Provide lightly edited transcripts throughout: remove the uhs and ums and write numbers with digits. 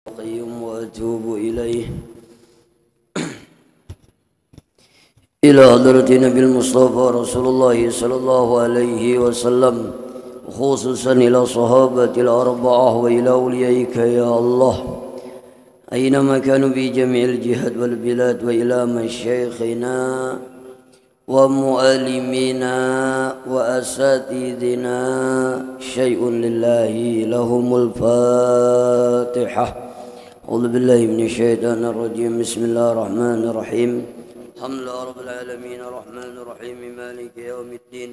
القيوم وأتوب إليه إلى حضرة نبي المصطفى رسول الله صلى الله عليه وسلم خصوصا إلى صحابة الأربعة وإلى أوليائك يا الله أينما كانوا في جميع الجهات والبلاد وإلى مشايخنا ومؤلمنا وأساتذنا شيء لله لهم الفاتحة. أعوذ بالله من الشيطان الرجيم. بسم الله الرحمن الرحيم. الحمد لله رب العالمين الرحمن الرحيم مالك يوم الدين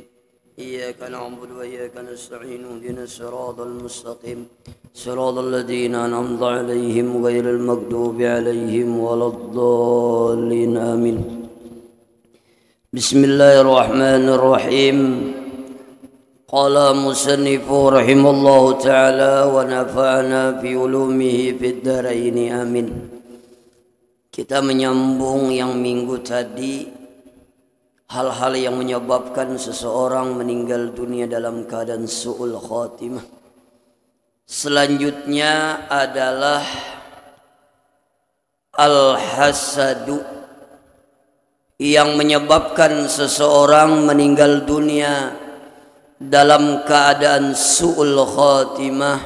إياك نعبد وإياك نستعين اهدنا الصراط المستقيم صراط الذين أنعمت عليهم غير المغضوب عليهم ولا الضالين آمين. بسم الله الرحمن الرحيم. قال مصنف رحمه الله تعالى ونفعنا في علومه في الدارين amin. Kita menyambung yang minggu tadi, hal-hal yang menyebabkan seseorang meninggal dunia dalam keadaan su'ul khatimah. Selanjutnya adalah al-hasadu, yang menyebabkan seseorang meninggal dunia dalam keadaan su'ul khatimah,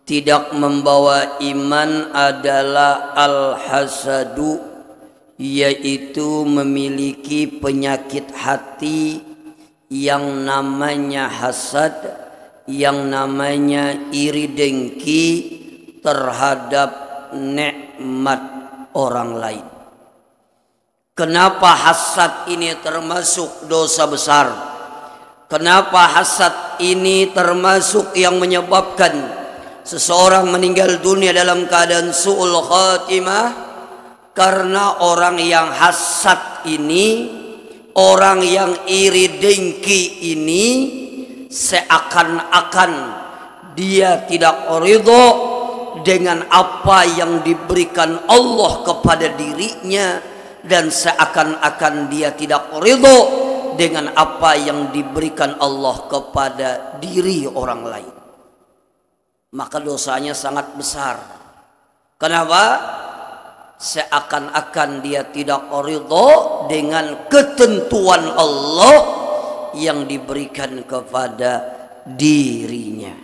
tidak membawa iman, adalah al-hasadu, yaitu memiliki penyakit hati yang namanya hasad, yang namanya iri dengki terhadap nikmat orang lain. Kenapa hasad ini termasuk dosa besar? Kenapa hasad ini termasuk yang menyebabkan seseorang meninggal dunia dalam keadaan su'ul khatimah? Karena orang yang hasad ini, orang yang iri dengki ini, seakan-akan dia tidak ridho dengan apa yang diberikan Allah kepada dirinya, dan seakan-akan dia tidak ridho dengan apa yang diberikan Allah kepada diri orang lain. Maka dosanya sangat besar. Kenapa? Seakan-akan dia tidak ridho dengan ketentuan Allah yang diberikan kepada dirinya.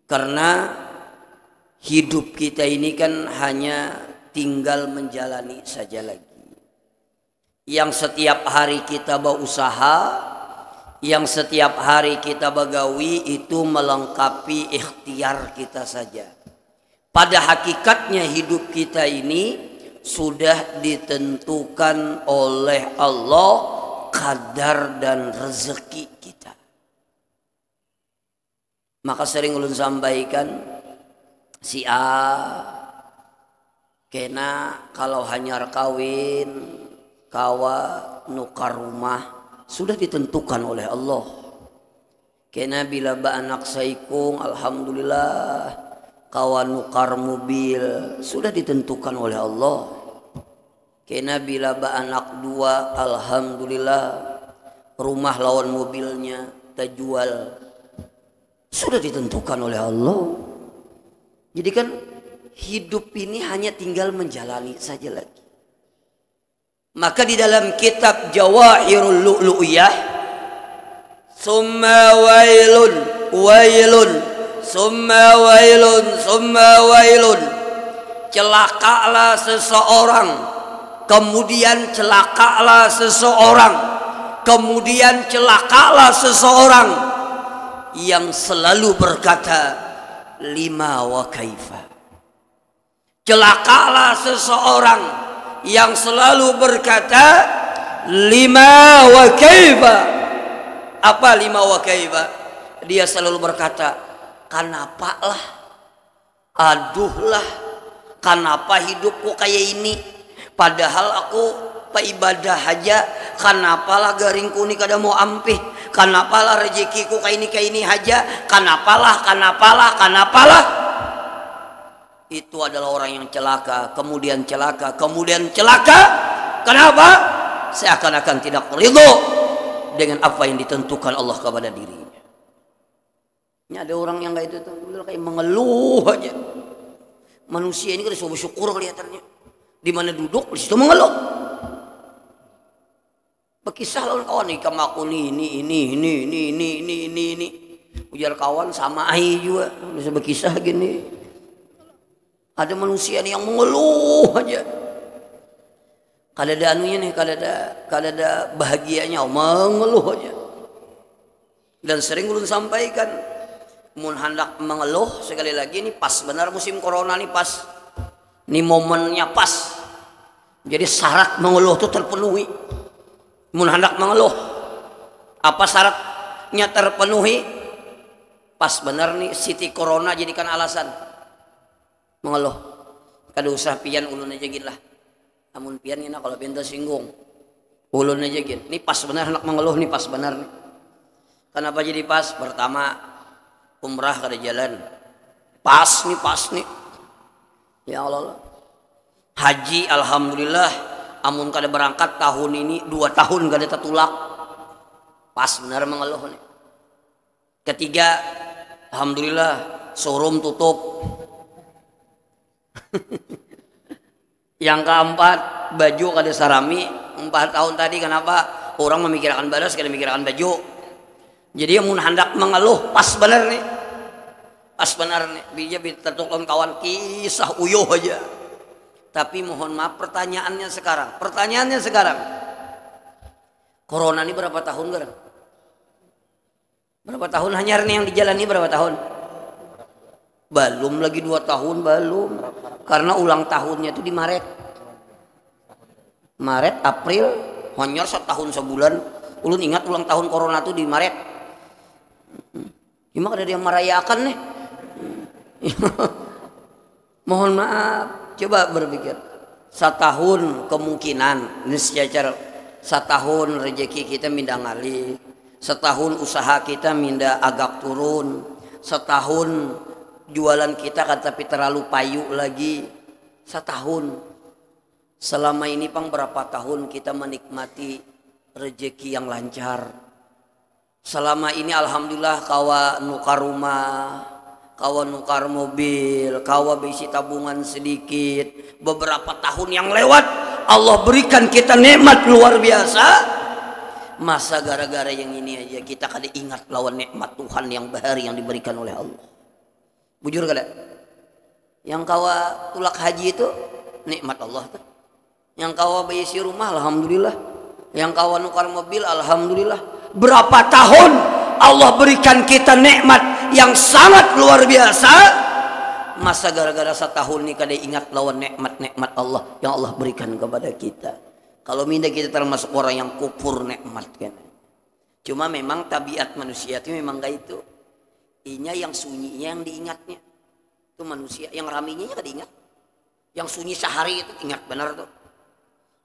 Karena hidup kita ini kan hanya tinggal menjalani saja lagi. Yang setiap hari kita berusaha, yang setiap hari kita bagawi, itu melengkapi ikhtiar kita saja. Pada hakikatnya hidup kita ini sudah ditentukan oleh Allah kadar dan rezeki kita. Maka sering ulun sampaikan, si A kena kalau hanyar kawin, kawa nukar rumah, sudah ditentukan oleh Allah. Kena bila ba anak saikung, alhamdulillah, kawan nukar mobil, sudah ditentukan oleh Allah. Kena bila ba anak dua, alhamdulillah, rumah lawan mobilnya terjual, sudah ditentukan oleh Allah. Jadi kan hidup ini hanya tinggal menjalani saja lagi. Maka di dalam kitab Jawahirul Lu'lu'iyah, summa wailun wailun summa wailun summa wailun, celakalah seseorang, kemudian celakalah seseorang, kemudian celakalah seseorang yang selalu berkata lima wa kaifa. Celakalah seseorang yang selalu berkata lima wa kaifa. Apa lima wa kaifa? Dia selalu berkata, kenapa lah, aduhlah, kenapa hidupku kayak ini, padahal aku ibadah aja, kenapalah garingku ini kada mau ampih, kenapalah rezekiku kayak ini aja, kenapalah. Itu adalah orang yang celaka, kemudian celaka, kemudian celaka. Kenapa? Seakan-akan tidak ridho dengan apa yang ditentukan Allah kepada dirinya. Ini ada orang yang kayak itu tuh, kayak mengeluh aja. Manusia ini kan disuruh bersyukur kelihatannya. Di mana duduk di situ mengeluh. Berkisah lawan kawan nih, kamu aku ini. Ujar kawan sama ai juga bisa berkisah gini. Ada manusia nih yang mengeluh aja. Kalau ada anunya nih, kalau ada bahagianya mengeluh aja. Dan sering ulun sampaikan, mun hendak mengeluh sekali lagi nih pas benar musim corona nih pas. Ini momennya pas. Jadi syarat mengeluh itu terpenuhi. Mun hendak mengeluh, apa syaratnya terpenuhi? Pas benar nih Siti Corona jadikan alasan mengeluh. Kada usah pian ulun aja gin lah. Amun pian ini kalau pian tersinggung, ulun aja gin. Ini pas benar hendak mengeluh nih pas benar nih. Kenapa jadi pas? Pertama umrah kada jalan. Pas nih. Ya Allah. Haji alhamdulillah. Amun kada berangkat tahun ini 2 tahun kada tertulak. Pas benar mengeluh nih. Ketiga, alhamdulillah showroom tutup. Yang keempat, baju kada sarami. 4 tahun tadi kenapa orang memikirkan balas kada memikirkan baju. Jadi amun hendak mengeluh pas benar nih. Pas benar nih. Bija tertukon kawan kisah uyuh aja. Tapi mohon maaf pertanyaannya sekarang. Corona ini berapa tahun sekarang? Berapa tahun hanya yang dijalani berapa tahun? Belum lagi 2 tahun belum. Karena ulang tahunnya itu di Maret, April, hanya 1 tahun sebulan. Ulun ingat ulang tahun Corona itu di Maret. Gimana ada yang merayakan nih? Mohon maaf. Coba berpikir, 1 tahun kemungkinan ini secara 1 tahun rezeki kita mindah ngalih, 1 tahun usaha kita mindah agak turun, 1 tahun jualan kita kan tapi terlalu payu lagi, 1 tahun. Selama ini pang berapa tahun kita menikmati rezeki yang lancar. Selama ini alhamdulillah kawa nukar rumah, kawan nukar mobil, kawan berisi tabungan sedikit. Beberapa tahun yang lewat Allah berikan kita nikmat luar biasa. Masa gara-gara yang ini aja kita kada ingat lawan nikmat Tuhan yang bahari yang diberikan oleh Allah. Bujur kada? Yang kawa tulak haji itu nikmat Allah tuh. Yang kawa berisi rumah alhamdulillah. Yang kawa nukar mobil alhamdulillah. Berapa tahun Allah berikan kita nikmat yang sangat luar biasa. Masa gara-gara 1 tahun ini kada ingat lawan nikmat Allah yang Allah berikan kepada kita. Kalau minta kita termasuk orang yang kufur nikmat kan. Cuma memang tabiat manusia itu memang kayak itu. Inya yang sunyinya yang diingatnya. Itu manusia yang raminya kada ingat. Yang sunyi sehari itu ingat benar tuh.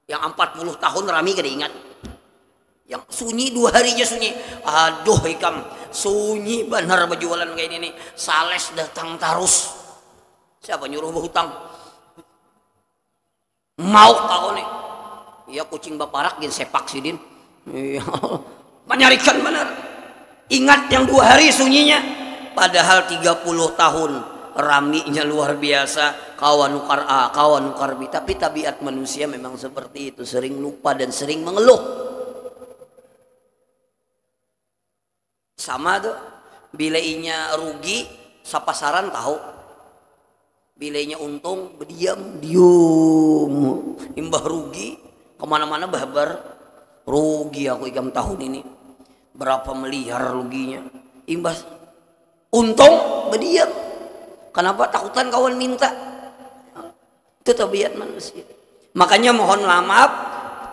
Yang 40 tahun rami kada ingat. Yang sunyi 2 hari aja sunyi. Aduh ikam sunyi benar berjualan kayak ini nih. Sales datang terus. Siapa nyuruh berhutang? Mau kau nih? Iya kucing baparak gin sepak sidin. Iya. Menyarikan benar. Ingat yang 2 hari sunyinya. Padahal 30 tahun raminya luar biasa. Kawan nukar A, kawan nukar B. Tapi tabiat manusia memang seperti itu. Sering lupa dan sering mengeluh. Sama tuh, bila inya rugi, sapasaran tahu. Bila inya untung, berdiam, imbah rugi, kemana-mana babar. Rugi aku ikam tahun ini, berapa miliar ruginya. Imbah untung, berdiam. Kenapa? Takutan kawan minta. Itu tabiat manusia. Makanya mohon maaf,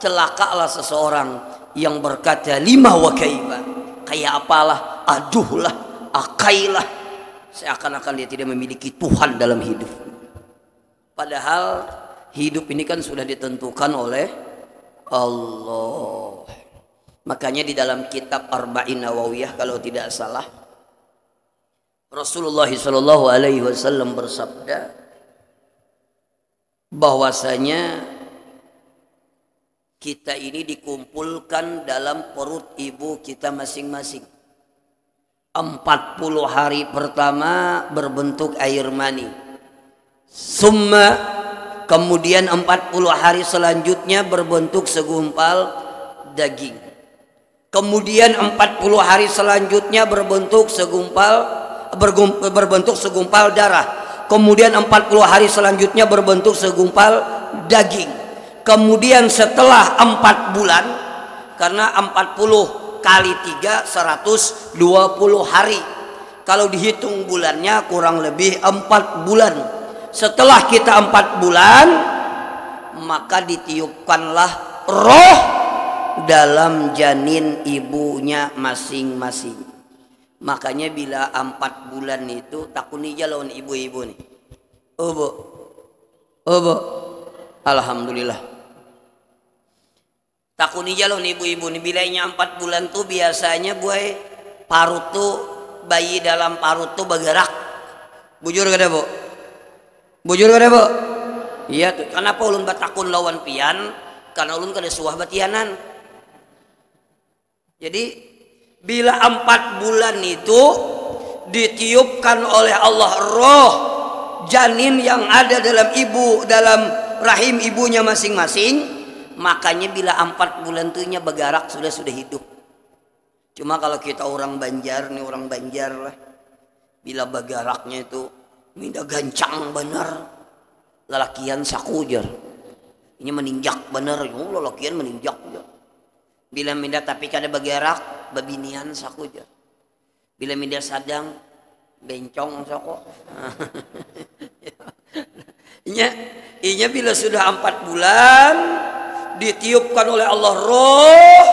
celakalah seseorang yang berkata 5 wa kaifa. Kayak apalah, aduhlah, akailah, seakan-akan dia tidak memiliki Tuhan dalam hidup. Padahal hidup ini kan sudah ditentukan oleh Allah. Makanya di dalam kitab Arba'in Nawawiyah kalau tidak salah, Rasulullah SAW bersabda bahwasanya kita ini dikumpulkan dalam perut ibu kita masing-masing. 40 hari pertama berbentuk air mani. Summa, kemudian 40 hari selanjutnya berbentuk segumpal daging. Kemudian 40 hari selanjutnya berbentuk segumpal darah. Kemudian 40 hari selanjutnya berbentuk segumpal daging. Kemudian setelah 4 bulan, karena 40 kali 3 120 hari. Kalau dihitung bulannya kurang lebih 4 bulan. Setelah kita 4 bulan, maka ditiupkanlah roh dalam janin ibunya masing-masing. Makanya bila 4 bulan itu takunija lawan ibu-ibu nih. Obo. Alhamdulillah. Takunija lawan ibu-ibu nih, bilanya 4 bulan tuh biasanya buai parut tuh, bayi dalam parut tuh bergerak. Bujur kada, Bu? Bujur kada, Bu? Iya tuh. Kenapa ulun batakun lawan pian? Karena ulun kada suah batianan. Jadi bila 4 bulan itu ditiupkan oleh Allah roh janin yang ada dalam rahim ibunya masing-masing, makanya bila 4 bulan tuhnya bergerak sudah hidup. Cuma kalau kita orang Banjar lah, bila bergeraknya itu minta gancang bener, lelakian sakujar. Ini meninjak bener, lelakian meninjak. Bila minda tapi kada bergerak, babinian sakujar. Bila minda sadang, bencong sako. Inya bila sudah 4 bulan ditiupkan oleh Allah roh,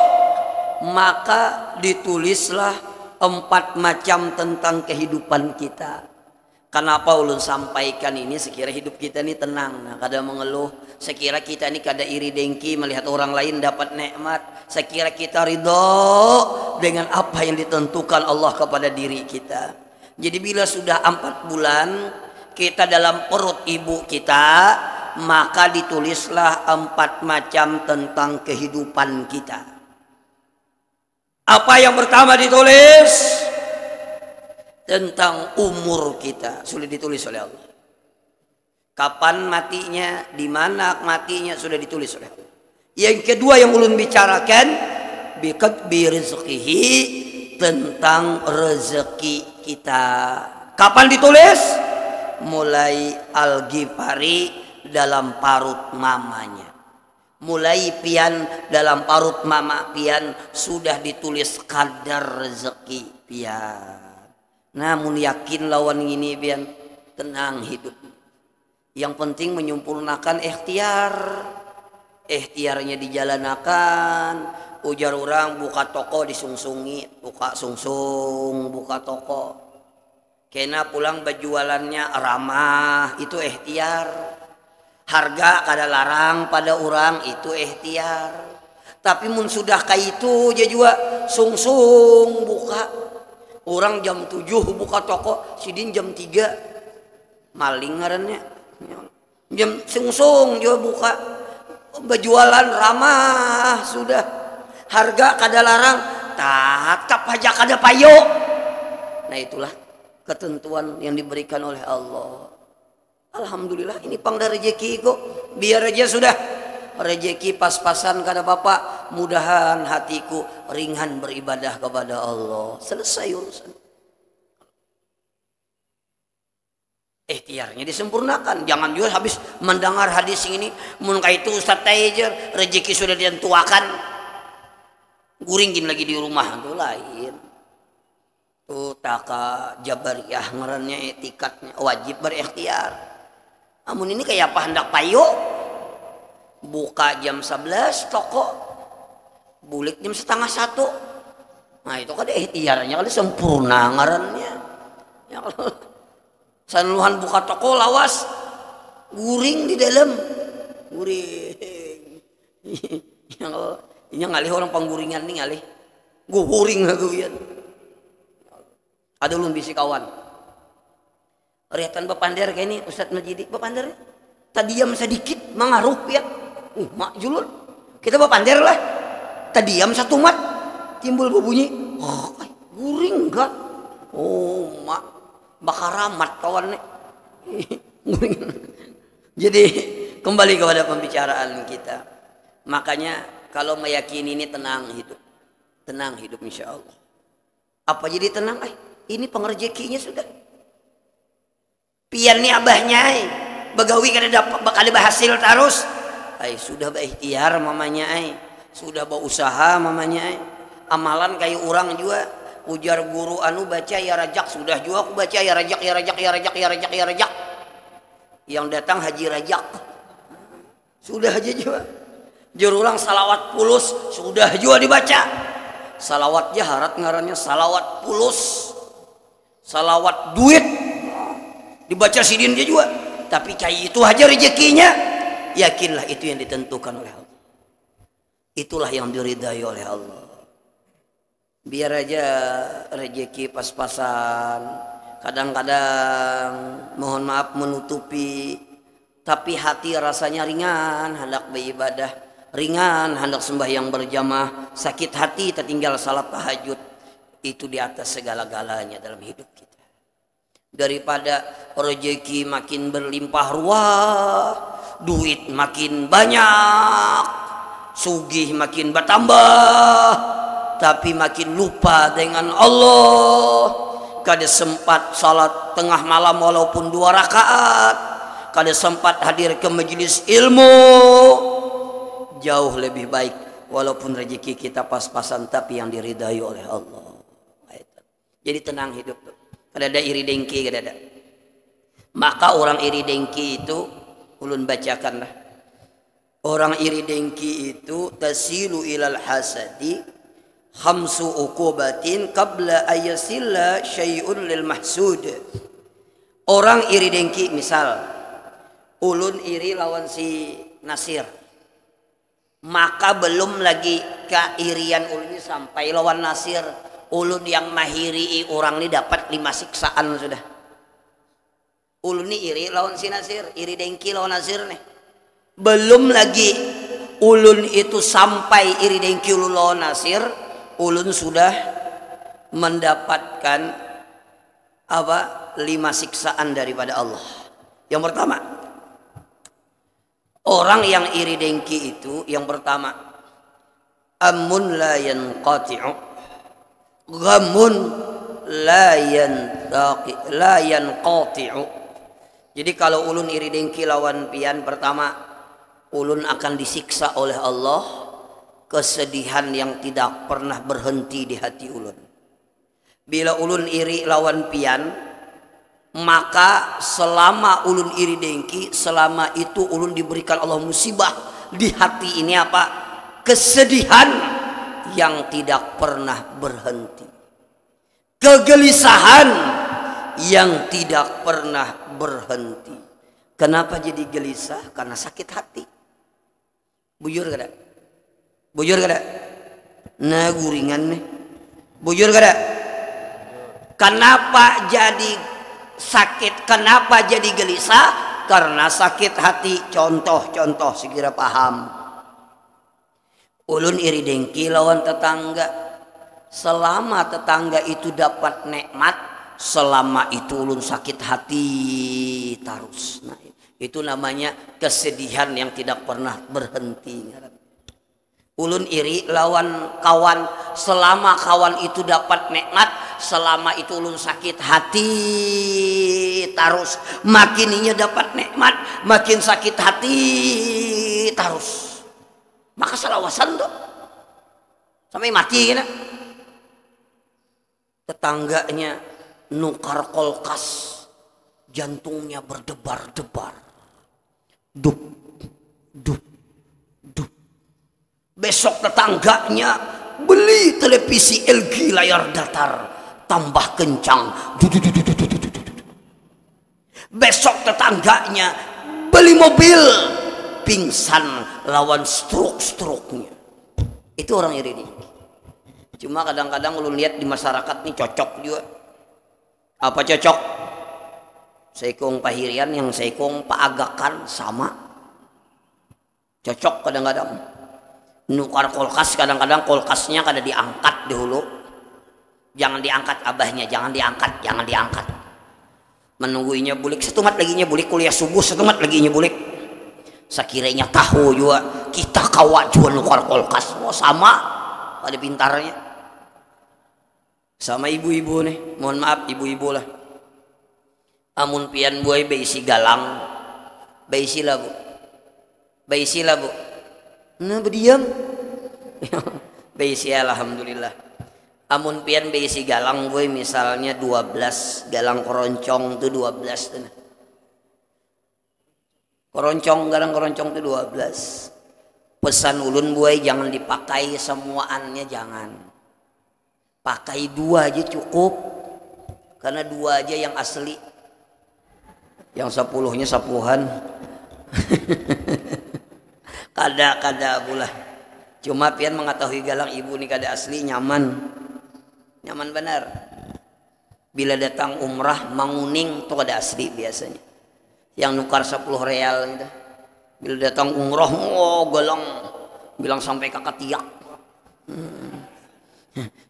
maka ditulislah 4 macam tentang kehidupan kita. Kenapa ulun sampaikan ini? Sekira hidup kita ini tenang, kada mengeluh. Sekira kita ini kada iri dengki melihat orang lain dapat nikmat. Sekira kita ridho dengan apa yang ditentukan Allah kepada diri kita. Jadi bila sudah 4 bulan kita dalam perut ibu kita, maka ditulislah 4 macam tentang kehidupan kita. Apa yang pertama ditulis? Tentang umur kita sudah ditulis oleh Allah. Kapan matinya, di mana matinya sudah ditulis oleh Allah. Yang kedua yang ulun bicarakan, biqadbi rizqihi, tentang rezeki kita. Kapan ditulis? Mulai Al-Ghifari dalam parut mamanya. Mulai pian dalam parut mama pian sudah ditulis kadar rezeki pian. Namun yakin lawan ini pian, tenang hidup. Yang penting menyempurnakan ikhtiar. Ikhtiarnya dijalanakan. Ujar orang buka toko disungsungi, buka sungsung, buka toko. Kena pulang berjualannya ramah, itu ikhtiar. Harga kada larang pada orang, itu ikhtiar. Tapi mun sudah kayak itu dia juga sungsung buka. Orang jam 7 buka toko, sidin jam 3 maling ngarannya. Jam sungsung juga buka. Berjualan ramah sudah. Harga kada larang, tatap aja kada payo. Nah itulah ketentuan yang diberikan oleh Allah. Alhamdulillah ini pangda rezeki kok. Biar aja sudah rezeki pas-pasan kada apa-apa. Mudahan hatiku ringan beribadah kepada Allah. Selesai urusan. Ikhtiarnya disempurnakan. Jangan juga habis mendengar hadis ini mun kaitu Ustaz Taijer rezeki sudah ditentuakan. Guringin lagi di rumah itu lain. Tuh taka jabariyah ngarannya etikatnya wajib berikhtiar. Amun ini kayak apa hendak payo? Buka jam 11 toko, bulik jam 12:30. Nah itu kan ikhtiarnya kan sempurna ngarannya. Ya kalau sanuhan buka toko lawas, guring di dalam, guring. Ya kalau ini ngalih orang pangguringan nih ngalih, guring aku ya. Ada ulun bisi kawan. Riatan bapander kayak ini Ustadz Majidi bapander. Tadiam sedikit mengaruh ya. Mak julur. Kita bapander lah. Tadiam satu mat timbul berbunyi. Oh, guring enggak? Oh, mak bakaramat kawan nih. Guring. Jadi kembali kepada pembicaraan kita. Makanya kalau meyakini ini tenang hidup insya Allah. Apa jadi tenang? Ini pengerjekinya sudah. Pian nih abahnya, begawi kada dapat bakal berhasil terus. Sudah berikhtiar mamanya, sudah berusaha mamanya. Amalan kayak orang juga. Ujar guru anu baca ya rajak, sudah juga aku baca ya rajak. Yang datang haji rajak. Sudah aja juga. Jurulang salawat pulus, sudah juga dibaca. Salawat jaharat ngarannya salawat pulus. Salawat duit dibaca sidin dia juga. Tapi kayak itu aja rezekinya. Yakinlah itu yang ditentukan oleh Allah. Itulah yang diridai oleh Allah. Biar aja rezeki pas-pasan, kadang-kadang mohon maaf menutupi, tapi hati rasanya ringan hendak beribadah, ringan hendak sembahyang berjamaah, sakit hati tertinggal salat tahajud. Itu di atas segala-galanya dalam hidup kita. Daripada rezeki makin berlimpah ruah, duit makin banyak, sugih makin bertambah, tapi makin lupa dengan Allah. Kada sempat salat tengah malam walaupun 2 rakaat, kada sempat hadir ke majelis ilmu. Jauh lebih baik walaupun rezeki kita pas-pasan tapi yang diridai oleh Allah. Jadi tenang hidup tuh. Kada ada iri dengki, kada ada. Maka orang iri dengki itu ulun bacakanlah. Orang iri dengki itu tasilu ilal hasadi khamsu uqubatin qabla ayasilla syai'un lil mahsud. Orang iri dengki, misal ulun iri lawan si Nasir, maka belum lagi keirian ulun ini sampai lawan Nasir, ulun yang mahiri orang ini dapat 5 siksaan sudah. Ulun ini iri lawan si Nasir, iri dengki lawan Nasir nih. Belum lagi ulun itu sampai iri dengki ulun lawan Nasir, ulun sudah mendapatkan 5 siksaan daripada Allah. Yang pertama, orang yang iri dengki itu yang pertama, amun la yanqati'u, ghamun la yanqati'u. Jadi kalau ulun iri dengki lawan pian, pertama ulun akan disiksa oleh Allah, kesedihan yang tidak pernah berhenti di hati ulun. Bila ulun iri lawan pian, maka selama ulun iri dengki, selama itu ulun diberikan Allah musibah di hati ini apa? Kesedihan yang tidak pernah berhenti, kegelisahan yang tidak pernah berhenti. Kenapa jadi gelisah? Karena sakit hati. Bujur kada? Bujur kada? Nah guringan nih. Bujur kada? Kenapa jadi sakit? Kenapa jadi gelisah? Karena sakit hati. Contoh sekira paham. Ulun iri dengki lawan tetangga. Selama tetangga itu dapat nikmat, selama itu ulun sakit hati terus. Nah, itu namanya kesedihan yang tidak pernah berhenti. Ulun iri lawan kawan, selama kawan itu dapat nikmat, selama itu ulun sakit hati terus. Makin inya dapat nikmat, makin sakit hati terus. Maka salawasan tuh sampai mati kena. Tetangganya nukar kulkas, jantungnya berdebar-debar, dup dup. Besok tetangganya beli televisi LG layar datar tambah kencang. Besok tetangganya beli mobil, pingsan lawan stroke-nya. Itu orang iri nih. Cuma kadang-kadang ulun lihat di masyarakat nih cocok juga. Apa cocok? Seikong pahirian yang seikong paagakan sama. Cocok kadang-kadang. Nukar kulkas, kadang-kadang kulkasnya kada diangkat dahulu. Jangan diangkat abahnya, jangan diangkat. Menungguinya bulik, setumat laginya bulik, kuliah subuh setumat laginya bulik. Sakiranya tahu juga kita kawa jual luar kulkas. Oh sama pada pintarnya sama ibu-ibu nih, mohon maaf ibu-ibu lah. Amun pian buai beisi galang, beisi lah bu, beisi lah bu. Nah berdiam, beisi alhamdulillah. Amun pian beisi galang buai misalnya 12 galang keroncong tuh 12 tuh. Keroncong galang keroncong tuh 12. Pesan ulun buai jangan dipakai semuaannya, jangan. Pakai 2 aja cukup, karena 2 aja yang asli, yang 10-nya sapuhan. Kada pula. Cuma pian mengetahui galang ibu nih kada asli, nyaman benar. Bila datang umrah manguning tuh kada asli biasanya, yang nukar 10 real gitu. Bila datang umrah galang bilang sampai kakak tiak.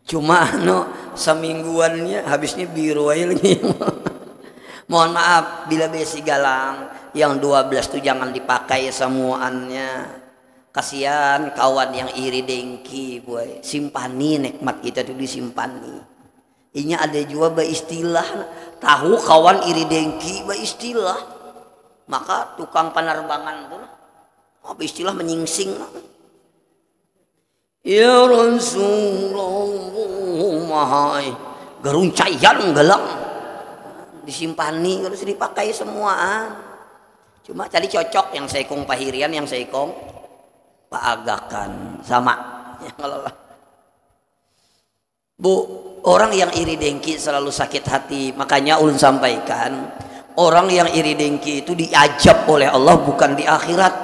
Cuma semingguannya habisnya biru aja lagi. Mohon maaf bila besi galang yang 12 tuh jangan dipakai semuanya. Kasihan kawan yang iri dengki boy. Simpani nikmat kita tuh disimpani. Ini ada juga istilah, tahu kawan iri dengki istilah. Maka tukang penerbangan tuh istilah menyingsing. Ya Rasulullah, garuncayan galang disimpani harus dipakai semuaan. Cuma tadi cocok yang seikong pahirian, yang seikong paagakan sama ya. Kalau bu, orang yang iri dengki selalu sakit hati. Makanya ulun sampaikan, orang yang iri dengki itu diajab oleh Allah bukan di akhirat,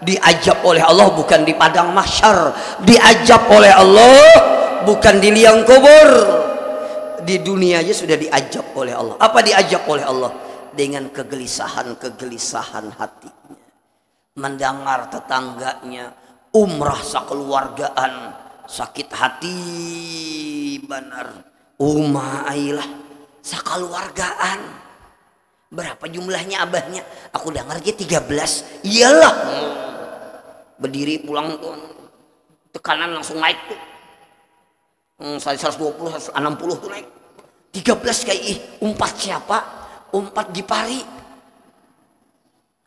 diajab oleh Allah bukan di padang mahsyar, diajab oleh Allah bukan di liang kubur. Di dunia aja sudah diajab oleh Allah. Apa diajab oleh Allah? Dengan kegelisahan hatinya, mendengar tetangganya umrah sakeluargaan, sakit hati benar. Ailah sakeluargaan, berapa jumlahnya abahnya? Aku dengar aja 13. Iyalah, berdiri pulang tuh tekanan langsung naik tuh. 120, 160 tuh naik. 13 kayak umpat siapa? Umpat Gipari.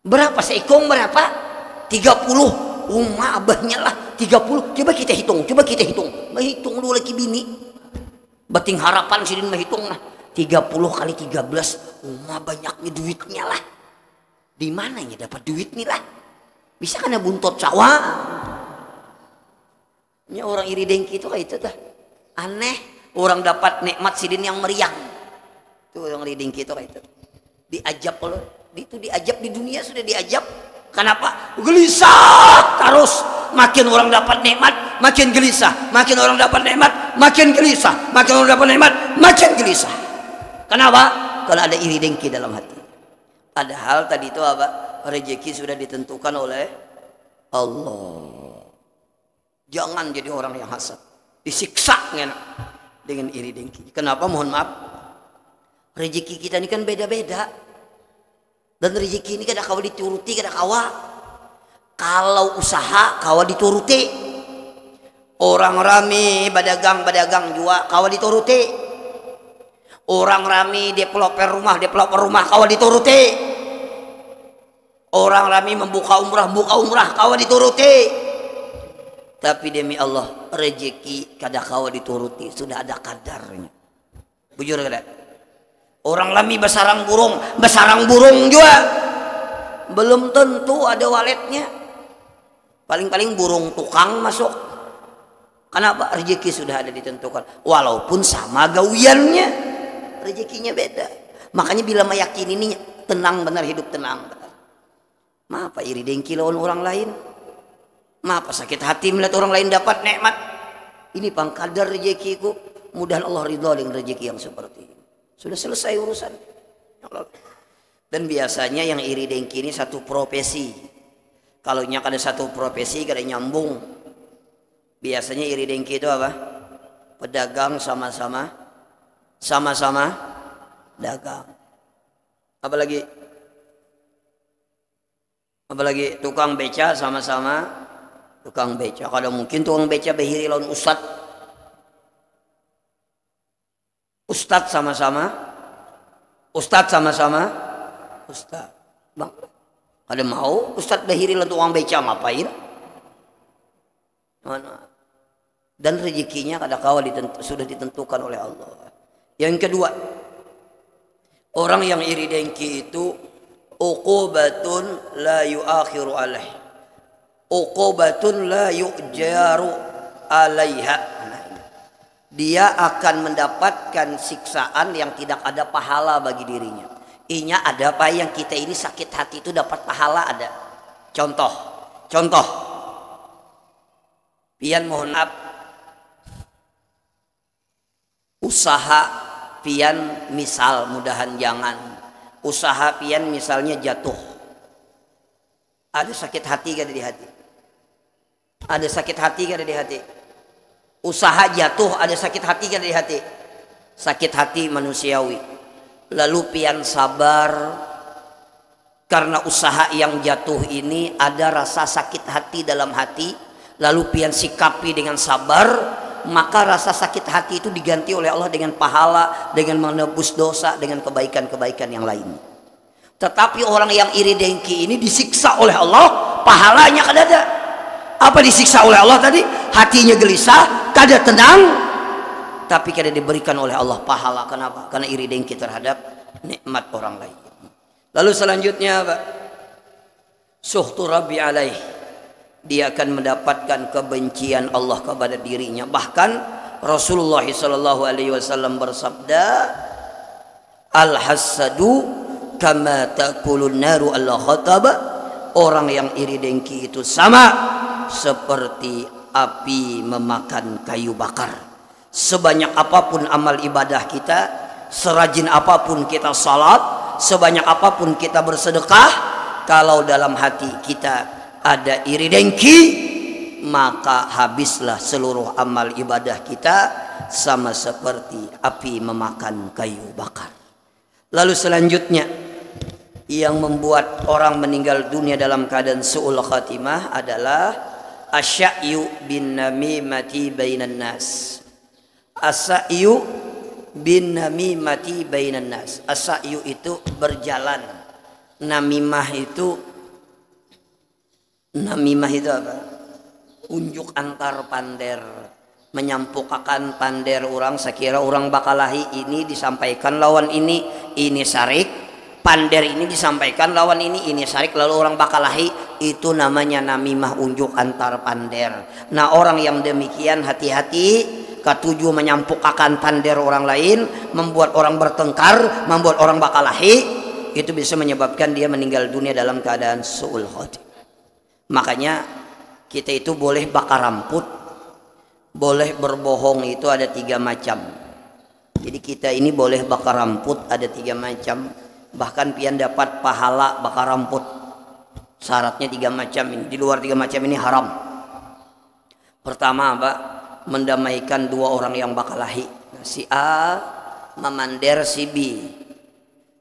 Berapa seikong berapa? 30. Abahnya lah 30. Coba kita hitung. Hitung dulu lagi bini. Bating harapan sidin menghitung nah. 30 kali 13. Banyaknya duitnya lah. Di mananya dapat duit nih lah? Bisa karena buntot sawah. Ini orang iri dengki itu kayak itu dah. Aneh. Orang dapat nikmat sidin yang meriang. Itu orang iri dengki itu kayak itu. Diajab oleh itu, diajab di dunia sudah diajab. Kenapa? Gelisah terus. Makin orang dapat nikmat makin gelisah, makin orang dapat nikmat makin gelisah, makin orang dapat nikmat makin gelisah. Kenapa? Karena ada iri dengki dalam hati. Padahal tadi itu apa? Rezeki sudah ditentukan oleh Allah. Jangan jadi orang yang hasad, disiksa dengan iri dengki. Kenapa? Mohon maaf, rezeki kita ini kan beda-beda. Dan rezeki ini kada kawa dituruti, kada kawa. Kalau usaha kawa dituruti. Orang rame badagang juga kawa dituruti. Orang rame developer rumah kawa dituruti. Orang rame membuka umrah kawa dituruti. Tapi demi Allah, rezeki kada kawa dituruti, sudah ada kadarnya. Bujur kada? Orang lami besarang burung juga belum tentu ada waletnya. Paling-paling burung tukang masuk. Kenapa? Rezeki sudah ada ditentukan. Walaupun sama gawiannya, rezekinya beda. Makanya bila meyakini ini tenang benar, hidup tenang benar. Mapa iri dengki lawan orang lain? Mapa sakit hati melihat orang lain dapat nikmat? Ini pangkadar rezekiku. Mudah Allah ridha dengan rezeki yang seperti ini. Sudah selesai urusan. Dan biasanya yang iri dengki ini satu profesi. Kalau ada satu profesi kada nyambung. Biasanya iri dengki itu apa? Pedagang sama-sama dagang. Apalagi Apalagi tukang beca sama-sama tukang beca. Kalau mungkin tukang beca behiri lawan ustad sama-sama ustad. Bang, ada mau ustad behiri lawan tukang beca ngapain? Mana? Dan rezekinya kadang-kala sudah ditentukan oleh Allah. Yang kedua, orang yang iri dengki itu uqubatun la yuakhiru alaih, uqubatun la yujaru alaiha. Dia akan mendapatkan siksaan yang tidak ada pahala bagi dirinya. Inya ada apa yang kita ini sakit hati itu dapat pahala ada. Contoh. Pian mohon maaf, usaha pian misal mudahan jangan. Usaha pian misalnya jatuh. Ada sakit hati gak ada di hati? Ada sakit hati gak ada di hati? Usaha jatuh ada sakit hati gak ada di hati? Sakit hati manusiawi. Lalu pian sabar karena usaha yang jatuh ini ada rasa sakit hati dalam hati. Lalu pian sikapi dengan sabar, maka rasa sakit hati itu diganti oleh Allah dengan pahala, dengan menebus dosa, dengan kebaikan-kebaikan yang lain. Tetapi orang yang iri dengki ini disiksa oleh Allah, pahalanya kada ada. Apa disiksa oleh Allah tadi? Hatinya gelisah, kada tenang, tapi kada diberikan oleh Allah pahala. Kenapa? Karena iri dengki terhadap nikmat orang lain. Lalu selanjutnya apa? Suhtu Rabbi alaih. Dia akan mendapatkan kebencian Allah kepada dirinya. Bahkan Rasulullah SAW bersabda, al-hasadu kama ta'kulun naru al-khatab. Orang yang iri dengki itu sama seperti api memakan kayu bakar. Sebanyak apapun amal ibadah kita, serajin apapun kita salat, sebanyak apapun kita bersedekah, kalau dalam hati kita ada iri dengki, maka habislah seluruh amal ibadah kita, sama seperti api memakan kayu bakar. Lalu selanjutnya, yang membuat orang meninggal dunia dalam keadaan su'ul khatimah adalah asya'yu bin namimati bainan nas. Asya'yu bin namimati bainan nas. Asya'yu itu berjalan, namimah itu apa? Unjuk antar pander, menyampukkan pander orang. Sekira orang bakalahi ini disampaikan lawan ini sarik, pander ini disampaikan lawan ini sarik, lalu orang bakalahi, itu namanya namimah, unjuk antar pander. Nah, orang yang demikian hati-hati, ketujuh menyampukkan pander orang lain, membuat orang bertengkar, membuat orang bakalahi, itu bisa menyebabkan dia meninggal dunia dalam keadaan su'ul khatimah. Makanya kita itu boleh bakar rambut, boleh berbohong, itu ada 3 macam. Jadi kita ini boleh bakar rambut ada 3 macam. Bahkan pian dapat pahala bakar rambut. Syaratnya 3 macam ini. Di luar 3 macam ini haram. Pertama apa? Mendamaikan 2 orang yang bakalahi. Si A memander si B.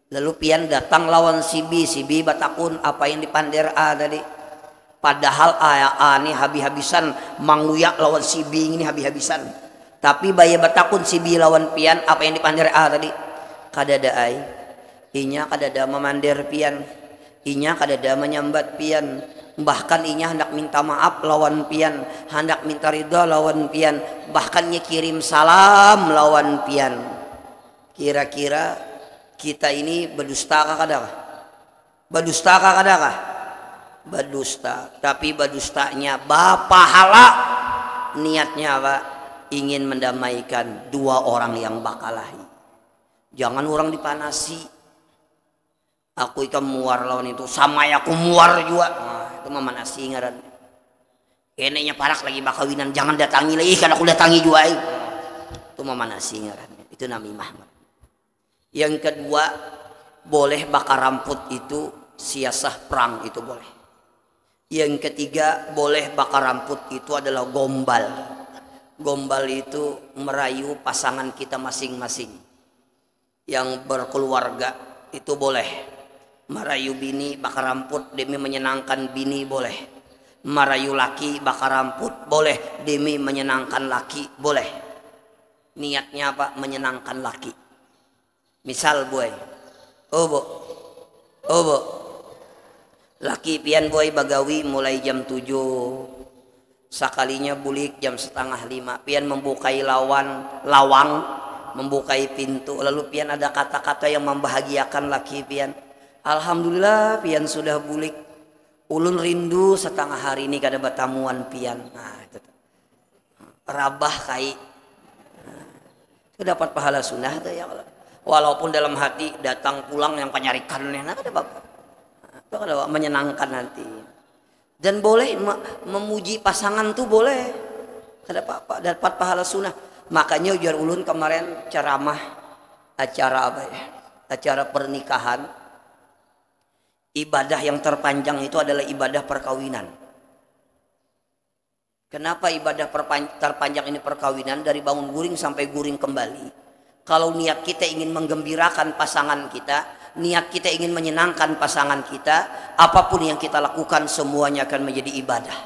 Lalu pian datang lawan si B. Si B batakun apa yang dipander A tadi. Padahal A ini habis-habisan manguyak lawan si B ini habis-habisan. Tapi baya batakun si B lawan pian apa yang dipander A tadi. Kadada ai. Inya kadada memandir pian. Inya kadada menyambat pian. Bahkan inya hendak minta maaf lawan pian, hendak minta ridha lawan pian, bahkan nya kirim salam lawan pian. Kira-kira kita ini berdusta kah kadakah? Berdusta kah kadakah? Berdusta, tapi berdustanya pahala. Niatnya apa? Ingin mendamaikan 2 orang yang bakalahi. Jangan orang dipanasi. Aku ikan muar lawan itu, sama ya aku muar juga. Nah, itu memanasi ngaran. Kenenya parak lagi bakawinan, jangan datangi lagi, kan aku datangi juga. Itu memanasi ngaran. Itu namimah. Yang kedua, boleh bakar rambut itu siasah perang, itu boleh. Yang ketiga, boleh bakar rambut itu adalah gombal. Gombal itu merayu pasangan kita masing-masing yang berkeluarga, itu boleh. Marayu bini bakar ramput demi menyenangkan bini boleh. Marayu laki bakar ramput boleh demi menyenangkan laki boleh. Niatnya apa? Menyenangkan laki. Misal boy, obo, laki pian boy bagawi mulai jam 7, sakalinya bulik jam 4:30, pian membukai lawang, membukai pintu, lalu pian ada kata-kata yang membahagiakan laki pian. Alhamdulillah pian sudah bulik, ulun rindu setengah hari ini kada batamuan pian. Nah itu rabah kai, itu dapat pahala sunnah tuh ya. Walaupun dalam hati datang pulang yang penyarikannya, nah ada bapak, itu ada menyenangkan nanti. Dan boleh memuji pasangan tuh boleh, kada apa-apa, dapat pahala sunnah. Makanya ujar ulun kemarin ceramah acara apa ya? Acara pernikahan. Ibadah yang terpanjang itu adalah ibadah perkawinan. Kenapa ibadah terpanjang ini perkawinan? Dari bangun guring sampai guring kembali. Kalau niat kita ingin menggembirakan pasangan kita, niat kita ingin menyenangkan pasangan kita, apapun yang kita lakukan semuanya akan menjadi ibadah.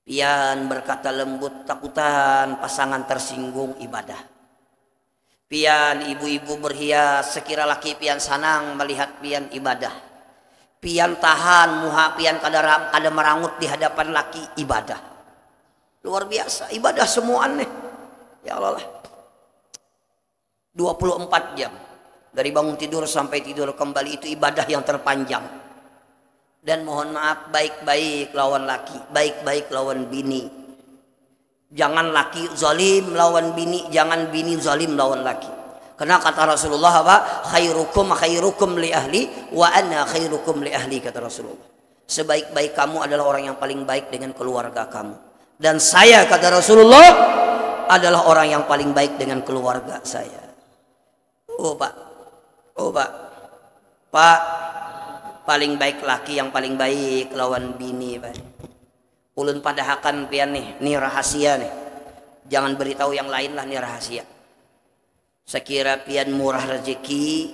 Pian berkata lembut takutan pasangan tersinggung ibadah. Pian ibu-ibu berhias sekira laki pian sanang melihat pian ibadah. Pian tahan muha pian kada merangut di hadapan laki ibadah. Luar biasa ibadah semua aneh. Ya Allah, 24 jam dari bangun tidur sampai tidur kembali itu ibadah yang terpanjang. Dan mohon maaf, baik-baik lawan laki, baik-baik lawan bini. Jangan laki zalim lawan bini, jangan bini zalim lawan laki. Karena kata Rasulullah apa? Khairukum li ahli wa ana khairukum li ahli, kata Rasulullah. Sebaik-baik kamu adalah orang yang paling baik dengan keluarga kamu. Dan saya, kata Rasulullah, adalah orang yang paling baik dengan keluarga saya. Oh pak, paling baik laki yang paling baik lawan bini pak. Ulun padahakan pian nih rahasia nih. Jangan beritahu yang lain lah, nih rahasia. Sekira pian murah rezeki,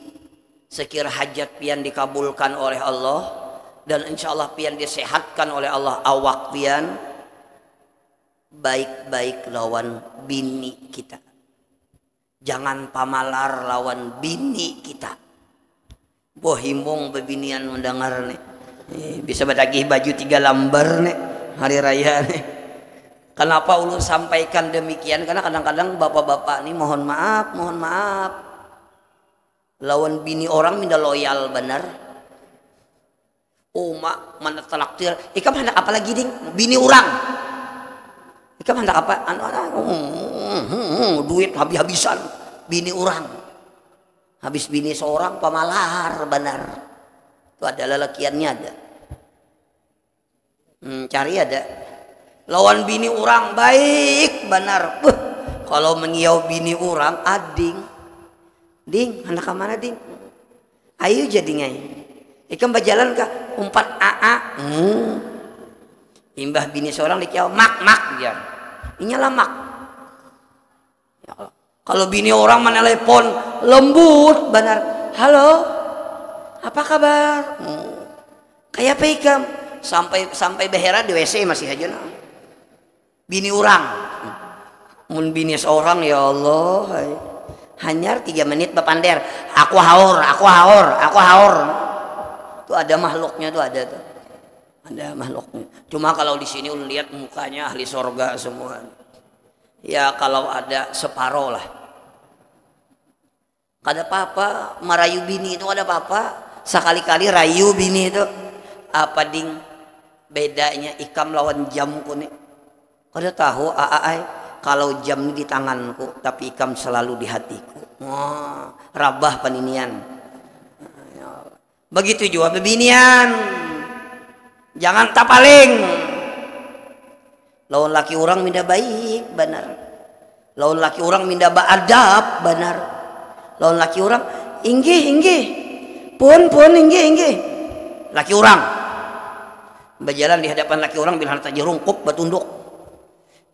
sekira hajat pian dikabulkan oleh Allah, dan insya Allah pian disehatkan oleh Allah awak pian, baik-baik lawan bini kita. Jangan pamalar lawan bini kita. Bohimbong bebinian mendengar nih. Bisa batagih baju 3 lembar nih hari raya nih. Kenapa ulun sampaikan demikian? Karena kadang-kadang bapak-bapak nih mohon maaf. Lawan bini orang minta loyal benar. Oh mak mana traktir. Ikam hendak apa lagi ding? Bini orang. Ikam hendak apa? Duit habis-habisan. Bini orang. Habis bini seorang pamalar benar. Itu ada lelakiannya ada. Cari ada. Lawan bini orang baik benar. Kalau mengiau bini orang ading. Ding, hendak ke mana ding? Ayo jadi ngai. Ikam berjalan ke umpat AA. Imbah bini seorang dikiau mak dia. Inyalah mak. Ya Allah. Kalau bini orang menelepon lembut benar. Halo, apa kabar? Kayak apa ikam? Sampai behera di WC masih aja nah. Bini orang. Mun bini seorang ya Allah. Hanyar 3 menit bapander. Aku haur. Tuh ada makhluknya tuh ada tuh. Ada makhluknya. Cuma kalau di sini ulun lihat mukanya ahli sorga semua. Ya kalau ada separoh lah. Kada apa-apa merayu bini itu ada apa-apa. Sekali-kali rayu bini itu apa ding bedanya ikam lawan jam kuning. Kada tahu kalau jam ini di tanganku tapi ikam selalu di hatiku. Wah, rabah paninian. Begitu juga bebinian. Jangan tapaling. Lawan laki orang minda baik benar. Lawan laki orang minda baadab benar. Lawan laki orang inggih. Pun inggih. Laki orang berjalan di hadapan laki orang bila hendak jerungkup batunduk.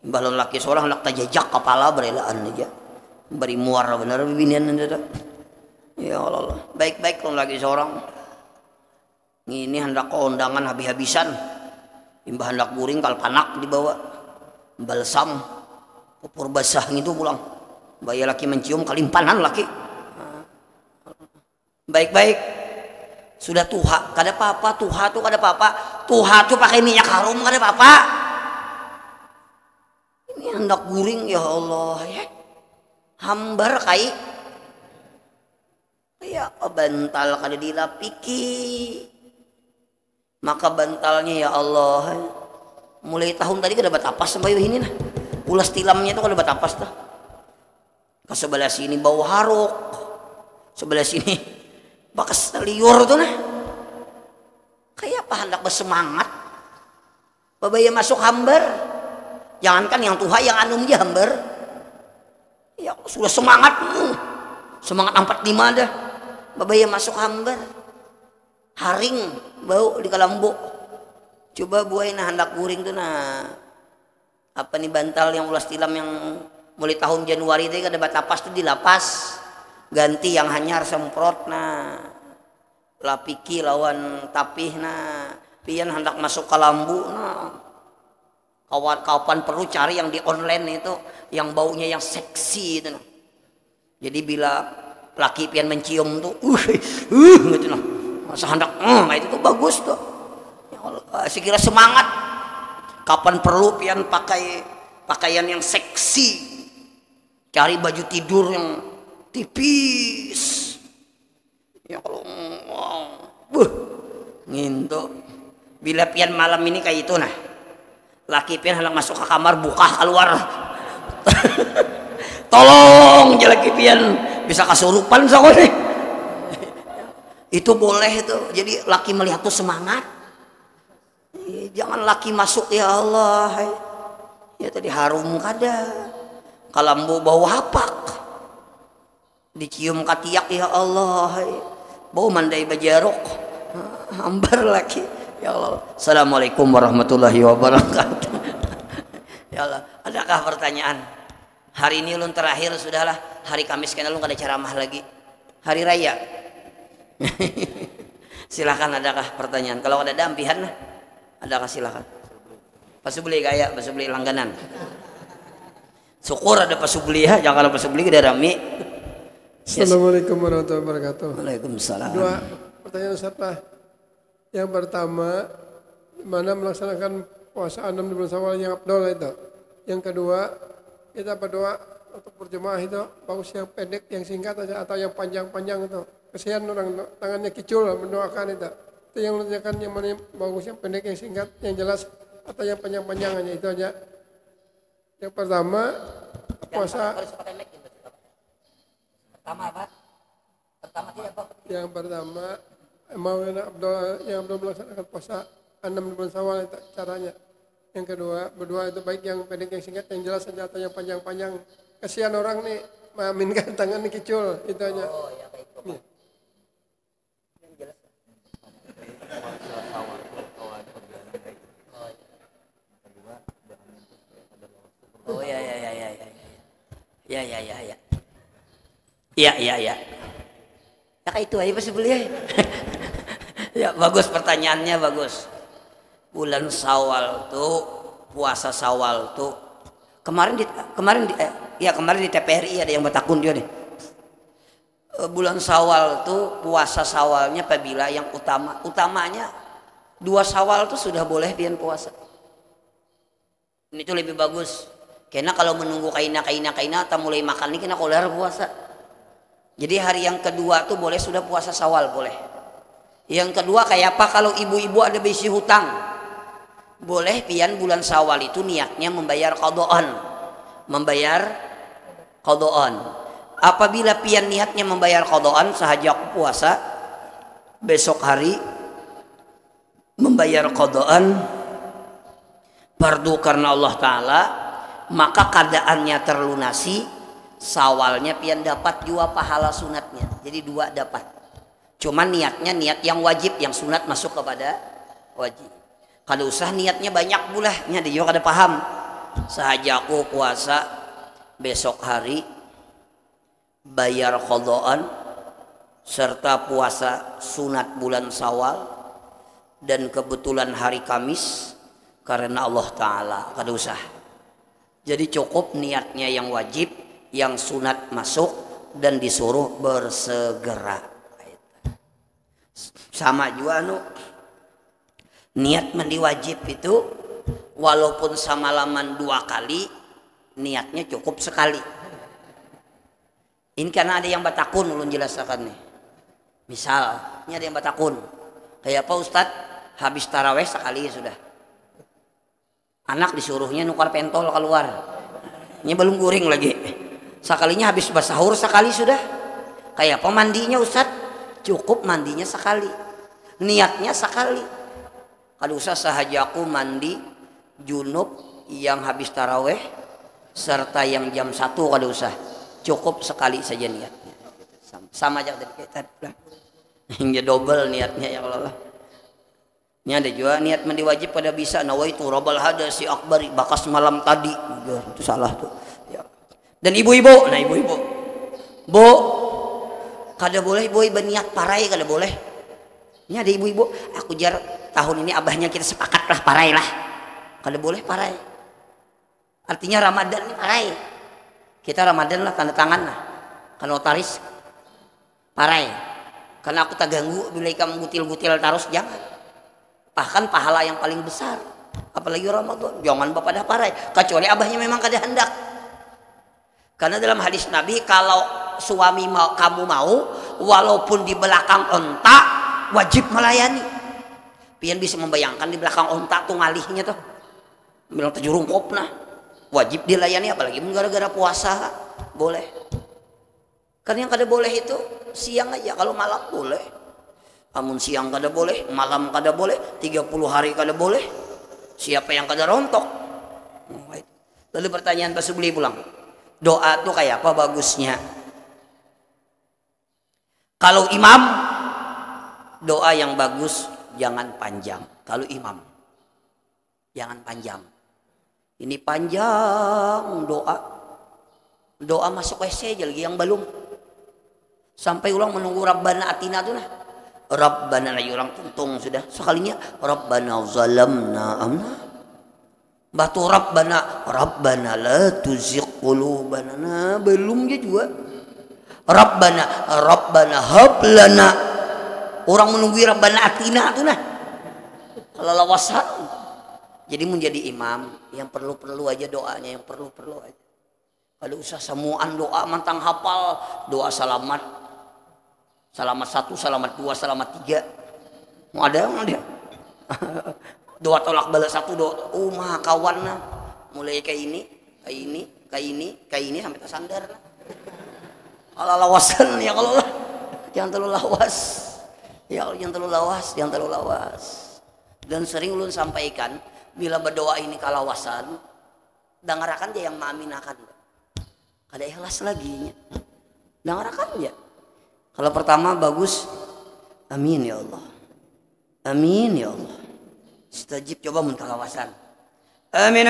Balon laki seorang hendak tajajak kepala berelaan aja. Beri muar benar bebinian itu. Ya Allah, baik-baik kalau lagi seorang. Ini hendak kondangan habis-habisan. Imbah hendak guring kal panak dibawa. Balsam, pupur basah gitu pulang. Baya laki mencium kalimpanan laki. Baik-baik. Sudah tuha, kada apa-apa. Tuha tuh kada apa-apa. Tuha tuh pakai minyak harum kada apa-apa. Ini hendak guring ya Allah ya. Hambar kai. Ya bantal kada dilapiki. Maka bantalnya ya Allah. Mulai tahun tadi kada batapas sampai ini nah. Ulas tilamnya itu kada batapas tuh. Ke sebelah sini bau haruk. Sebelah sini bakas liur tuh nah. Kayak apa hendak bersemangat. Babaya masuk hambar. Jangankan yang tuha yang anum dia hambar. Ya sudah semangat. Semangat 45 dah. Babaya masuk hambar. Haring bau di kalambo. Coba buai nah hendak guring tuh nah. Apa nih bantal yang ulas tilam yang mulai tahun Januari tadi kada batapas tuh dilapas. Ganti yang hanyar semprot nah. Lapiki lawan tapih nah. Pian hendak masuk kalambu nah. Kawan-kawan perlu cari yang di online itu yang baunya yang seksi itu nah. Jadi bila laki pian mencium tuh gitu nah. Masa hendak itu tuh bagus tuh. Ya Allah, sekira semangat. Kapan perlu pian pakai pakaian yang seksi. Cari baju tidur yang tipis. Ya Allah. Nginto. Bila pian malam ini kayak itu nah. Laki pian hendak masuk ke kamar buka keluar. Tolong laki pian bisa kasurupan sama nih. Itu boleh itu. Jadi laki melihat tuh semangat. Jangan laki masuk ya Allah. Ya tadi harum kada. Kalambu bau hapak. Dicium katiak ya Allah. Bau mandai bajarok. Hambar laki. Ya Allah. Assalamualaikum warahmatullahi wabarakatuh. Ya Allah. Adakah pertanyaan? Hari ini ulun terakhir sudahlah. Hari Kamis kan ulun kada ceramah lagi. Hari raya. Silakan adakah pertanyaan? Kalau ada dampihan adakah silakan. Pasubli gaya, pasubli langganan. Syukur ada pasubli ya, jangan kalau pasubli kita rame. Assalamualaikum warahmatullahi wabarakatuh. Waalaikumsalam. Dua pertanyaan Ustaz lah. Yang pertama, mana melaksanakan puasa 6 di bulan Syawal yang afdal itu. Yang kedua, kita berdoa untuk berjemaah itu bagus yang pendek, yang singkat aja atau yang panjang-panjang itu. Kesian orang tangannya kicul mendoakan itu. Itu yang menanyakan yang mana yang bagus, yang pendek, yang singkat, yang jelas atau yang panjang-panjang aja itu aja. Yang pertama puasa. Pertama apa? Pertama tidak apa? Yang pertama mau yang belum melaksanakan puasa 6 bulan Syawal itu caranya. Yang kedua berdoa itu baik yang pendek, yang singkat, yang jelas saja atau yang panjang-panjang. Kasihan orang nih mengaminkan tangannya kicul itu aja. Oh ya baik. Nih. Oh ya. Ya. Ya kayak itu aja pasti beli. Ya bagus pertanyaannya bagus. Bulan Syawal tuh puasa Syawal tuh kemarin di TPRI ada yang bertakun dia nih. Bulan Syawal tuh puasa Syawalnya apabila yang utamanya 2 Syawal tuh sudah boleh pian puasa. Ini tuh lebih bagus. Karena kalau menunggu kaina atau mulai makan ini kena kolar puasa. Jadi hari yang kedua tuh boleh sudah puasa Syawal boleh. Yang kedua kayak apa kalau ibu-ibu ada bisi hutang? Boleh pian bulan Syawal itu niatnya membayar qadaan. Apabila pian niatnya membayar qadaan sahaja puasa besok hari membayar qadaan fardu karena Allah Ta'ala, maka keadaannya terlunasi, Syawalnya pian dapat juga pahala sunatnya. Jadi 2 dapat. Cuman niatnya niat yang wajib, yang sunat masuk kepada wajib. Kalau usah niatnya banyak bulahnya, dia juga kada paham. Sahaja aku puasa besok hari bayar qadaan serta puasa sunat bulan Syawal dan kebetulan hari Kamis karena Allah Ta'ala kada usah. Jadi cukup niatnya yang wajib, yang sunat masuk dan disuruh bersegera. Sama juga niat mandi wajib itu walaupun samalaman 2 kali, niatnya cukup sekali. Ini karena ada yang batakun, ulun jelaskan nih. Misal, ini ada yang batakun. Kayak apa Ustadz? Habis taraweh sekali sudah. Anak disuruhnya nukar pentol keluar. Ini belum guring lagi. Sekalinya habis sahur sekali sudah. Kayak apa mandinya Ustadz? Cukup mandinya sekali. Niatnya sekali. Kalau usah sahaja aku mandi junub yang habis taraweh serta yang jam 1 kalau usah. Cukup sekali saja niatnya. Sama aja dari kita. Hingga double niatnya ya Allah. Ini ada juga niat mandi wajib pada bisa nawaitu rabal hadasi akbari bakas malam tadi. Ya, itu salah tuh. Ya. Dan ibu-ibu, nah ibu-ibu. Bu, kada boleh boy berniat parai kada boleh. Ini ada ibu-ibu, aku jar tahun ini abahnya kita sepakat lah parai lah. Kada boleh parai. Artinya Ramadan ini parai. Kita Ramadan lah tanda tangan lah. Kan notaris parai. Karena aku tak ganggu bila kamu gutil-gutil terus jangan. Bahkan pahala yang paling besar apalagi Ramadan jangan bapak dah parai kecuali abahnya memang kada hendak. Karena dalam hadis Nabi kalau suami kamu mau walaupun di belakang onta wajib melayani. Pian bisa membayangkan di belakang onta tuh ngalihnya tuh bilang terjurungkop nah wajib dilayani apalagi gara-gara puasa boleh. Karena yang kada boleh itu siang aja, kalau malam boleh. Amun siang kada boleh, malam kada boleh, 30 hari kada boleh. Siapa yang kada rontok? Lalu pertanyaan Pak Subli pulang. Doa tuh kayak apa bagusnya? Kalau imam, doa yang bagus jangan panjang. Kalau imam, jangan panjang. Ini panjang doa. Doa masuk WC aja lagi yang belum. Sampai ulang menunggu Rabbana Atina tuh nah. Rabbana lagi orang tuntung sudah sekalinya Rabbana zalamna amna batu Rabbana la tuzigh qulubana nah, belum dia juga Rabbana hablana orang menunggu Rabbana Atina tuh nah kalau lawasan jadi menjadi imam yang perlu-perlu aja doanya yang perlu-perlu aja kalau usah semuaan doa mantang hafal doa selamat 1, selamat 2, selamat 3. Mau ada nggak dia? Doa tolak balas 1 doa. Mah kawan nah. Mulai kayak ini sampai tersandar. Kalau lawasan ya kalau lah. Jangan terlalu lawas. Ya jangan terlalu lawas. Dan sering ulun sampaikan bila berdoa ini kalawasan, dengarakan dia yang maaminakan. Kada ikhlas lagi. Dengarakan dia. Kalau pertama bagus, amin ya Allah, amin ya Allah. Istajib coba muntalawasan, amin.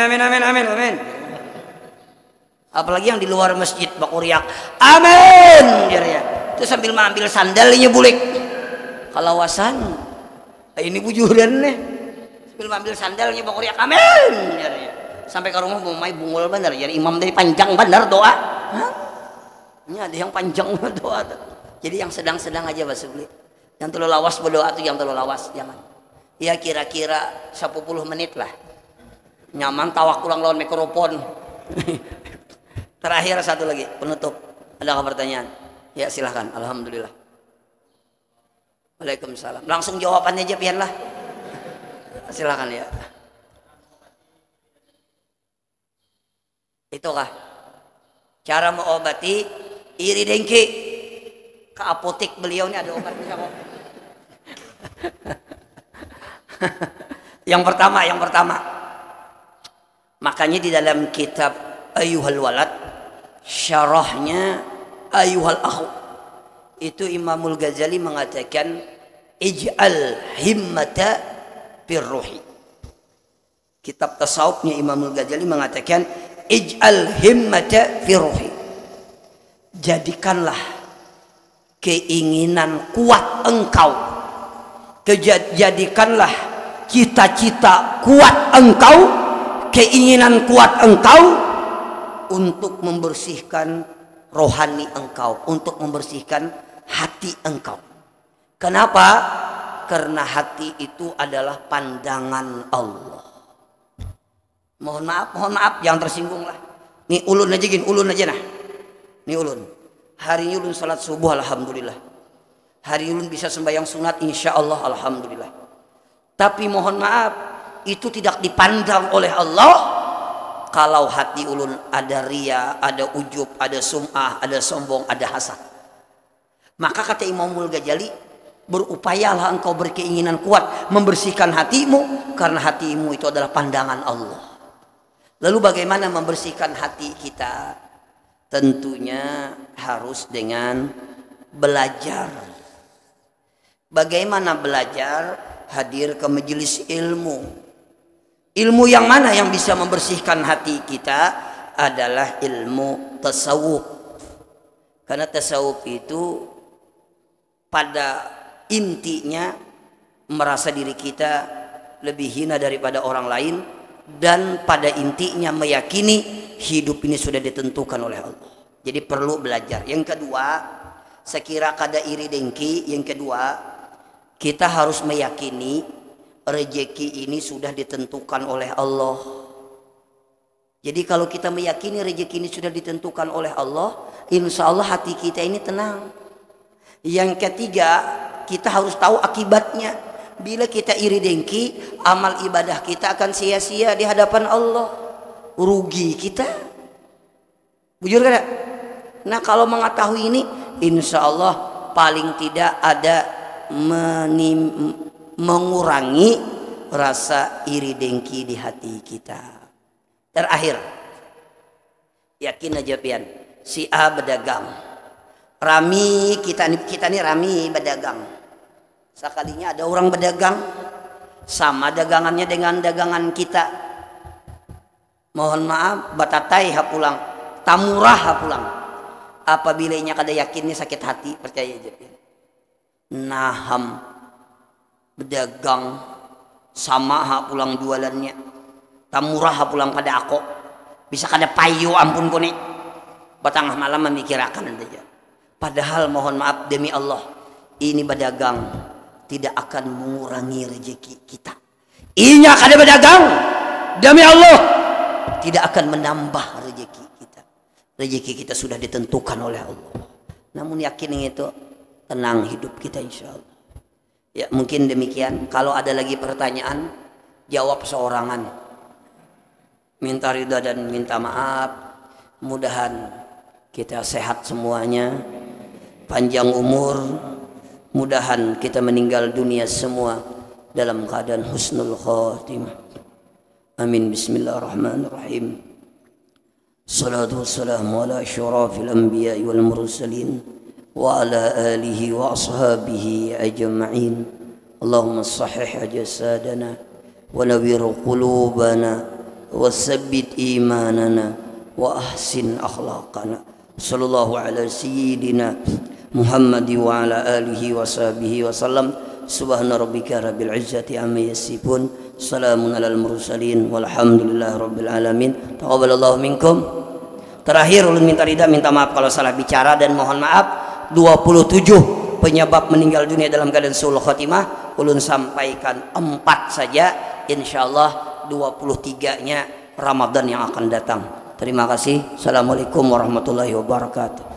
Apalagi yang di luar masjid bakuriak, amin. Ya. Itu sambil mengambil sandalnya bulik. Kalawasan, ini bujuran nih. Sambil mengambil sandalnya bakuriak, amin. Ya. Sampai ke rumah mau main bungul bener. Jadi imam dari panjang bener doa. Hah? Ini ada yang panjang doa. Jadi yang sedang-sedang aja Pak Subli. Yang terlalu lawas berdoa tuh yang terlalu lawas jangan. Ya kira-kira 10 menit lah. Nyaman tawak pulang lawan mikrofon. Terakhir satu lagi penutup. Adakah pertanyaan? Ya silahkan. Alhamdulillah. Waalaikumsalam. Langsung jawabannya aja pian lah. Silahkan ya. Itukah cara mengobati iri dengki? Ke apotek beliau ini ada obatnya kok. Yang pertama. Makanya di dalam kitab Ayyuhal Walad syarahnya Ayyuhal Akhu itu Imamul Ghazali mengatakan ij'al himmata birruhi. Kitab tasawufnya Imamul Ghazali mengatakan ij'al himmata birruhi. Jadikanlah keinginan kuat engkau, jadikanlah cita-cita kuat engkau, keinginan kuat engkau untuk membersihkan rohani engkau, untuk membersihkan hati engkau. Kenapa? Karena hati itu adalah pandangan Allah. Mohon maaf yang tersinggung lah. Nih ulun aja gini, ulun aja nah. Nih ulun. Hari ini ulun salat subuh alhamdulillah. Hari ini ulun bisa sembahyang sunat insya Allah alhamdulillah. Tapi mohon maaf, itu tidak dipandang oleh Allah kalau hati ulun ada ria, ada ujub, ada sum'ah, ada sombong, ada hasad. Maka kata Imamul Ghazali, berupayalah engkau berkeinginan kuat membersihkan hatimu, karena hatimu itu adalah pandangan Allah. Lalu bagaimana membersihkan hati kita? Tentunya harus dengan belajar. Bagaimana belajar? Hadir ke majelis ilmu. Ilmu yang mana yang bisa membersihkan hati kita? Adalah ilmu tasawuf. Karena tasawuf itu pada intinya merasa diri kita lebih hina daripada orang lain, dan pada intinya meyakini hidup ini sudah ditentukan oleh Allah. Jadi perlu belajar. Yang kedua, sekira kada iri dengki. Yang kedua, kita harus meyakini rezeki ini sudah ditentukan oleh Allah. Jadi kalau kita meyakini rezeki ini sudah ditentukan oleh Allah, insya Allah hati kita ini tenang. Yang ketiga, kita harus tahu akibatnya. Bila kita iri dengki, amal ibadah kita akan sia-sia di hadapan Allah. Rugi kita. Bujur kan? Nah kalau mengetahui ini, insya Allah paling tidak ada mengurangi rasa iri dengki di hati kita. Terakhir, yakin aja pian, si A berdagang, rami kita nih rami berdagang. Sekalinya ada orang berdagang sama dagangannya dengan dagangan kita, mohon maaf batatai hapulang, tamurah hapulang. Apabila nya kada yakinnya sakit hati, percaya aja pian. Naham berdagang sama hapulang jualannya, tamurah hapulang pada aku, bisa kada payu ampun kone, batangah malam memikirkan aja. Padahal mohon maaf demi Allah, ini berdagang tidak akan mengurangi rezeki kita. Inya kada berdagang demi Allah tidak akan menambah rezeki kita. Rezeki kita sudah ditentukan oleh Allah. Namun yakin itu, tenang hidup kita insya Allah. Ya mungkin demikian. Kalau ada lagi pertanyaan, jawab seorangan. Minta ridha dan minta maaf. Mudahan kita sehat semuanya, panjang umur. Mudahan kita meninggal dunia semua dalam keadaan husnul khatimah. Amin. Bismillahirrahmanirrahim. Salatu wassalamu ala asyrafil anbiya wal mursalin wa ala alihi wa ashabihi ajma'in. Allahumma sahih jasadana wa nawwir qulubana wa tsabbit imanana wa ahsin akhlaqana. Sallallahu ala sayyidina Muhammad wa ala alihi wa sahbihi wa sallam. Subhana rabbika rabbil izzati amma yasifun, salamun alal mursalin, walhamdulillahi rabbil alamin. Taqabbalallahu minkum. Terakhir ulun minta ridha, minta maaf kalau salah bicara, dan mohon maaf 27 penyebab meninggal dunia dalam keadaan suul khotimah ulun sampaikan 4 saja, insyaallah 23-nya Ramadan yang akan datang. Terima kasih. Assalamualaikum warahmatullahi wabarakatuh.